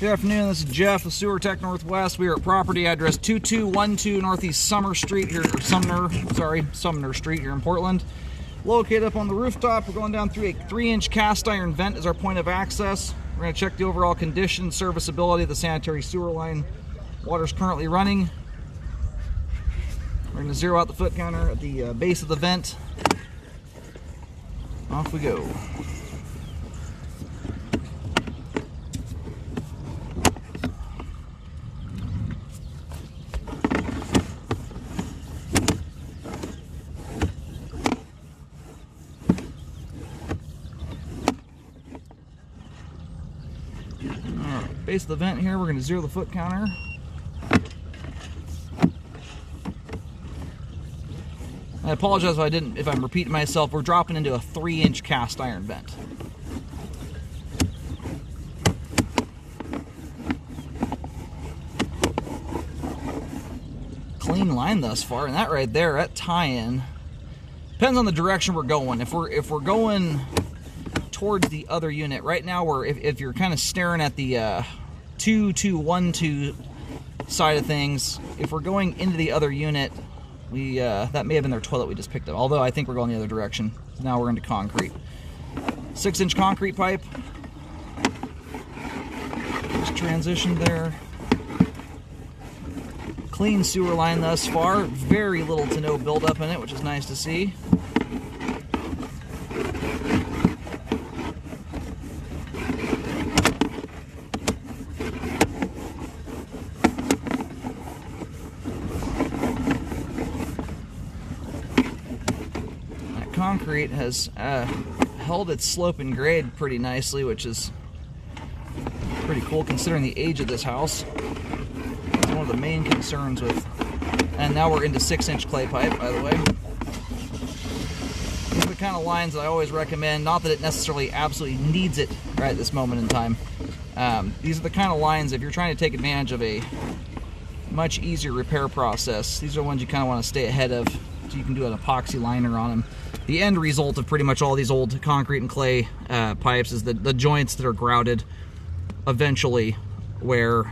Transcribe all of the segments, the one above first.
Good afternoon, this is Jeff with Sewer Tech Northwest. We are at property address 2212 Northeast Sumner Street here, or Sumner Street here in Portland. Located up on the rooftop, we're going down through a 3-inch cast iron vent as our point of access. We're going to check the overall condition, serviceability of the sanitary sewer line. Water's currently running. We're going to zero out the foot counter at the base of the vent. Off we go. Base of the vent here, we're going to zero the foot counter. I apologize if I'm repeating myself. We're dropping into a 3-inch cast iron vent. Clean line thus far, and that right there, that tie-in depends on the direction we're going. If we're going towards the other unit right now, if you're kind of staring at the 2212 side of things, if we're going into the other unit, that may have been their toilet we just picked up, although I think we're going the other direction. Now we're into concrete. 6-inch concrete pipe. Just transitioned there. Clean sewer line thus far. Very little to no buildup in it, which is nice to see. Concrete has held its slope and grade pretty nicely, which is pretty cool considering the age of this house. It's one of the main concerns with. And now we're into 6-inch clay pipe, by the way. These are the kind of lines that I always recommend, not that it necessarily absolutely needs it right at this moment in time. These are the kind of lines, if you're trying to take advantage of a much easier repair process, these are ones you kind of want to stay ahead of, so you can do an epoxy liner on them. The end result of pretty much all these old concrete and clay pipes is the joints that are grouted eventually wear,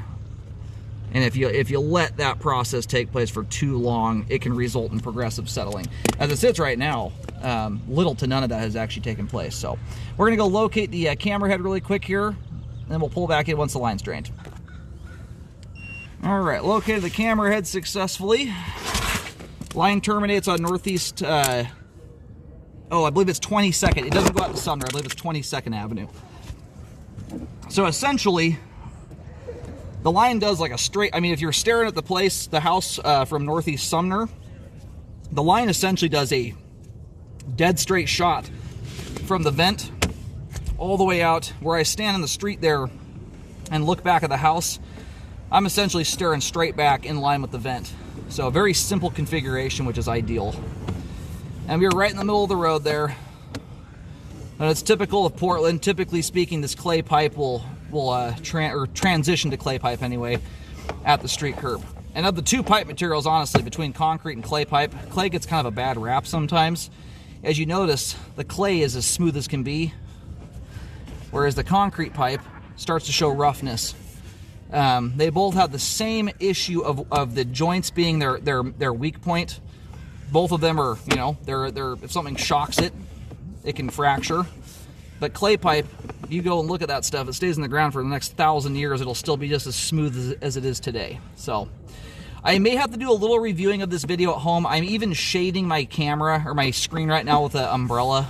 and if you let that process take place for too long, it can result in progressive settling. As it sits right now, little to none of that has actually taken place. So we're going to go locate the camera head really quick here, and then we'll pull back in once the line's drained. All right, located the camera head successfully. Line terminates on Northeast, I believe it's 22nd. It doesn't go out to Sumner. I believe it's 22nd Avenue. So essentially, the line does like a straight, if you're staring at the house from Northeast Sumner, the line essentially does a dead straight shot from the vent all the way out. Where I stand in the street there and look back at the house, I'm essentially staring straight back in line with the vent. So a very simple configuration, which is ideal. And we're right in the middle of the road there. And it's typical of Portland. Typically speaking, this clay pipe will transition to clay pipe anyway at the street curb. And of the two pipe materials, honestly, between concrete and clay pipe, clay gets kind of a bad rap sometimes. As you notice, the clay is as smooth as can be, whereas the concrete pipe starts to show roughness. They both have the same issue of the joints being their weak point. Both of them are, they're if something shocks it, it can fracture. But clay pipe, if you go and look at that stuff, it stays in the ground for the next 1,000 years. It'll still be just as smooth as it is today. So I may have to do a little reviewing of this video at home. I'm even shading my camera or my screen right now with an umbrella.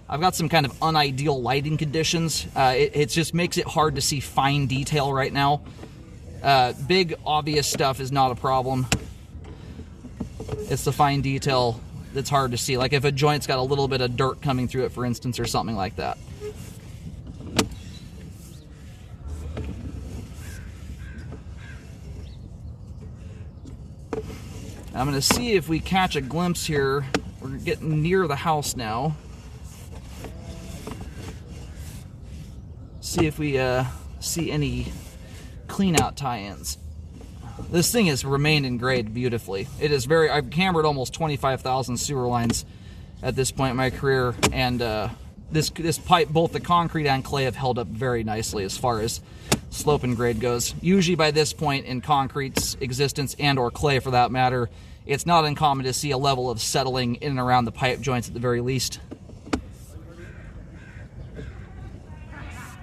I've got some kind of unideal lighting conditions. It just makes it hard to see fine detail right now. Big, obvious stuff is not a problem. It's the fine detail that's hard to see. Like if a joint's got a little bit of dirt coming through it, for instance, or something like that. I'm going to see if we catch a glimpse here. We're getting near the house now. See if we see any clean out tie-ins. This thing has remained engraved beautifully. It is I've cambered almost 25,000 sewer lines at this point in my career, and this pipe, both the concrete and clay, have held up very nicely as far as slope and grade goes. Usually by this point in concrete's existence, and or clay for that matter, it's not uncommon to see a level of settling in and around the pipe joints at the very least.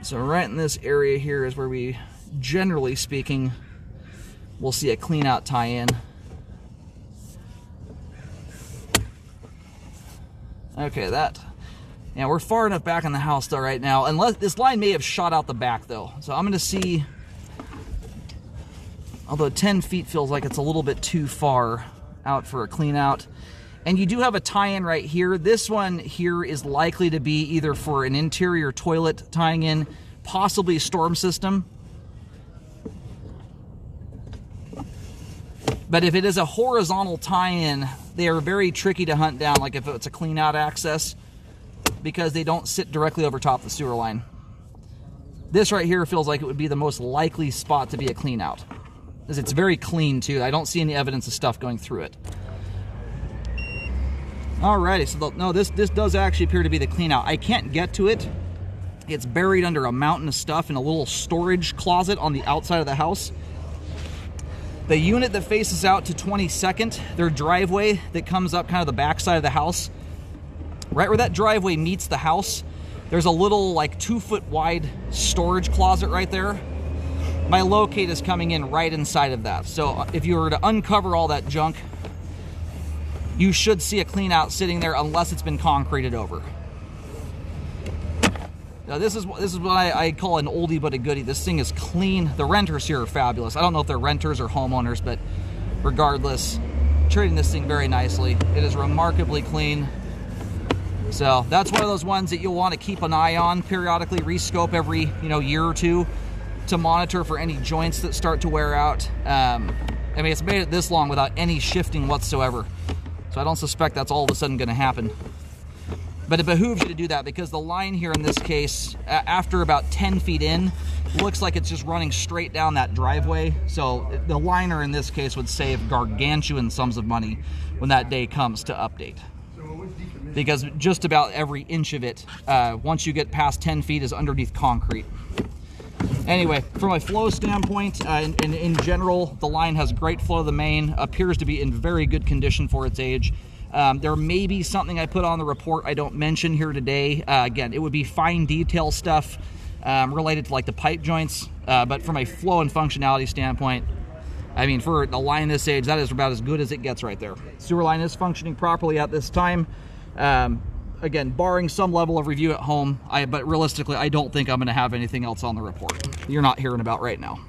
So right in this area here is where we, generally speaking, will see a clean out tie-in. Okay, yeah, we're far enough back in the house though right now, unless this line may have shot out the back though. So I'm gonna see, although 10 feet feels like it's a little bit too far out for a clean out. And you do have a tie-in right here. This one here is likely to be either for an interior toilet tying in, possibly a storm system. But if it is a horizontal tie-in, they are very tricky to hunt down, like if it's a clean out access, because they don't sit directly over top the sewer line. This right here feels like it would be the most likely spot to be a clean out, because it's very clean too. I don't see any evidence of stuff going through it. Alrighty, so no, this does actually appear to be the clean out. I can't get to it. It's buried under a mountain of stuff in a little storage closet on the outside of the house. The unit that faces out to 22nd, their driveway that comes up kind of the back side of the house, right where that driveway meets the house, there's a little like 2-foot wide storage closet right there. My locate is coming in right inside of that. So if you were to uncover all that junk, you should see a clean out sitting there unless it's been concreted over. Now this is what I call an oldie but a goodie. This thing is clean. The renters here are fabulous. I don't know if they're renters or homeowners, but regardless, treating this thing very nicely. It is remarkably clean. So that's one of those ones that you'll want to keep an eye on periodically, rescope every year or two to monitor for any joints that start to wear out. I mean, it's made it this long without any shifting whatsoever, so I don't suspect that's all of a sudden going to happen. But it behooves you to do that, because the line here in this case, after about 10 feet in, looks like it's just running straight down that driveway. So the liner in this case would save gargantuan sums of money when that day comes to update, because just about every inch of it, once you get past 10 feet, is underneath concrete. Anyway, from a flow standpoint, in general, the line has great flow to the main, appears to be in very good condition for its age. There may be something I put on the report I don't mention here today. Again, it would be fine detail stuff related to like the pipe joints, but from a flow and functionality standpoint, I mean, for a line this age, that is about as good as it gets right there. Sewer line is functioning properly at this time. Again, barring some level of review at home, but realistically, I don't think I'm going to have anything else on the report you're not hearing about right now.